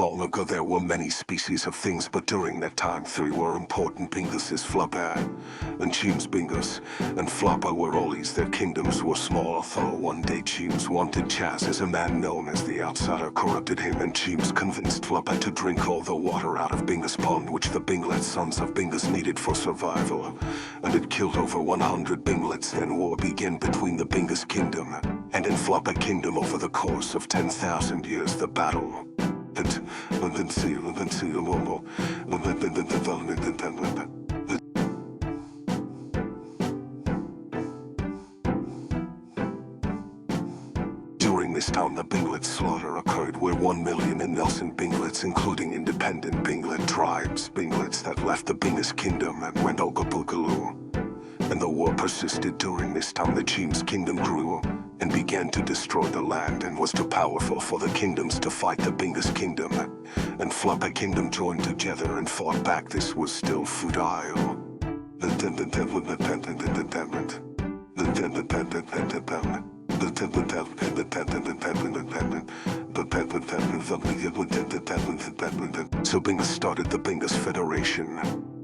Long ago there were many species of things, but during that time 3 were important. Bingus is floppa, and cheems Bingus, and floppa were allies. Their kingdoms were small, although one day cheems wanted Chaz as a man known as the Outsider corrupted him, and cheems convinced floppa to drink all the water out of Bingus Pond, which the binglet sons of Bingus needed for survival, and it killed over 100 binglets. Then war began between the Bingus kingdom and in floppa kingdom. Over the course of 10,000 years the battle During this time the binglet slaughter occurred, where 1 million innocent binglets, including independent binglet tribes, binglets that left the Bingus kingdom and went ooga boogaloo. And the war persisted. During this time the cheems kingdom grew and began to destroy the land, and was too powerful for the kingdoms to fight the Bingus kingdom, and floppa kingdom joined together and fought back. This was still futile. So Bingus started the Bingus Federation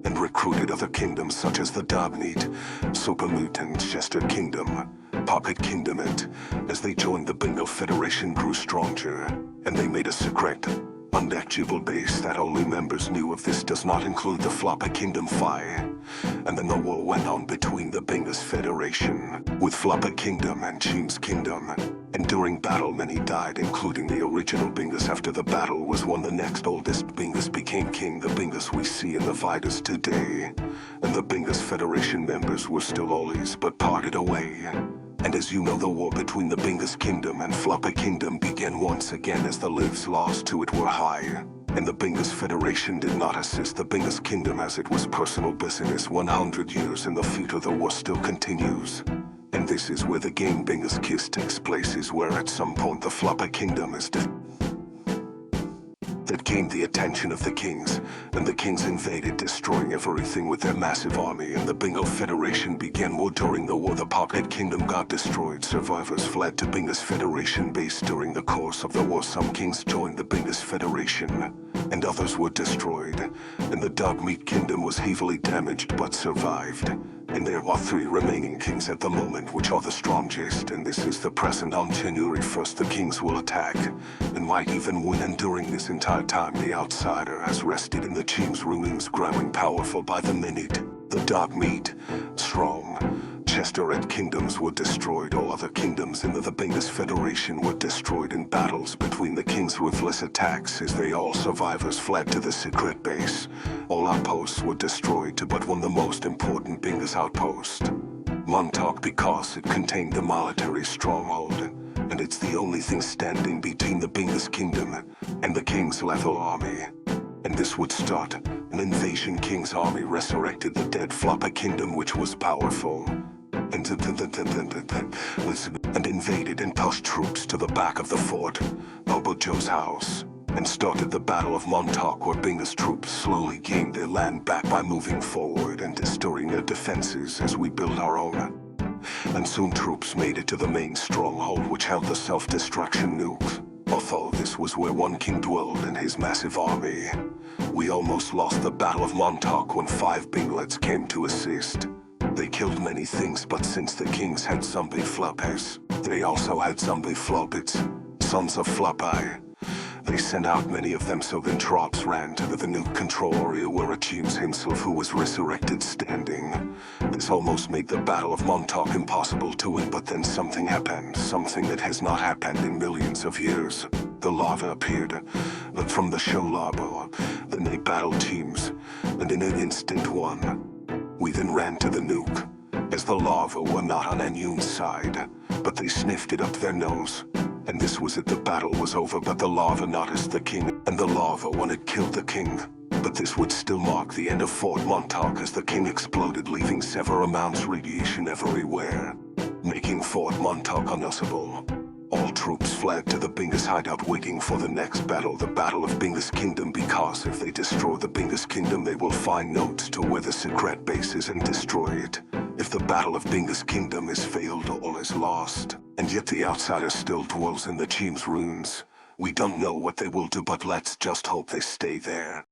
and recruited other kingdoms such as the dogmeat, supermutant, qeust kingdom, popcat kingdom, and as they joined the Bingo Federation grew stronger, and they made a secrect, undectiable base that only members knew of. This does not include the floppa kingdom fight. And then the war went on between the Bingus Federation with floppa kingdom and cheems kingdom, and during battle many died, including the original Bingus. After the battle was won, the next oldest Bingus became king, the Bingus we see in the Vidas today, and the Bingus Federation members were still allies but parted away. And as you know, the war between the Bingus kingdom and floppa kingdom began once again, as the lives lost to it were high, and the Bingus Federation did not assist the Bingus kingdom as it was personal business. 100 years in the future the war still continues, and this is where the game Bingus qeust takes place, is where at some point the floppa kingdom is that gained the attention of the kings, and the kings invaded, destroying everything with their massive army, and the Bingo Federation began war. During the war the popcat kingdom got destroyed. Survivors fled to Bingus Federation base. During the course of the war some kings joined the Bingus Federation, and others were destroyed, and the dogmeat kingdom was heavily damaged but survived. And there are 3 remaining kings at the moment, which are the strongest, and this is the present. On January 1st the kings will attack, and might even win, and during this entire time the Outsider has rested in the cheems ruins, growing powerful by the minute. The dogmeat, strong, qeust kingdoms were destroyed. All other kingdoms in the Bingus Federation were destroyed in battles between the kings' ruthless attacks, as they all survivors fled to the secret base. All outposts were destroyed but one, the most important Bingus outpost, Montauk, because it contained the military stronghold, and it's the only thing standing between the Bingus kingdom and the king's lethal army. And this would start an invasion. King's army resurrected the dead floppa kingdom, which was powerful, and invaded and pushed troops to the back of the fort, Bobo Joe's house, and started the Battle of Montauk, where Bingus troops slowly gained their land back by moving forward and destroying their defenses as we build our own. And soon troops made it to the main stronghold, which held the self-destruction nukes. Although this was where one king dwelled and his massive army, we almost lost the Battle of Montauk when 5 binglets came to assist. They killed many things, but since the kings had zombie floppas, they also had zombie floppets, sons of floppa. They sent out many of them, so then troops ran to the nuke control area where cheems himself, who was resurrected, standing. This almost made the Battle of Montauk impossible to win, but then something happened, something that has not happened in millions of years. The lava appeared, but from the show lava, then they battled cheems, and in an instant won. We then ran to the nuke, as the lava were not on anyone's side, but they sniffed it up their nose. And this was it, the battle was over, but the lava noticed the king, and the lava won. It killed the king. But this would still mark the end of Fort Montauk, as the king exploded, leaving severe amounts of radiation everywhere, making Fort Montauk unusable. All troops fled to the Bingus hideout, waiting for the next battle, the Battle of Bingus Kingdom, because if they destroy the Bingus Kingdom they will find notes to where the secret base is and destroy it. If the Battle of Bingus Kingdom is failed, all is lost. And yet the Outsider still dwells in the cheems ruins, We don't know what they will do, but let's just hope they stay there.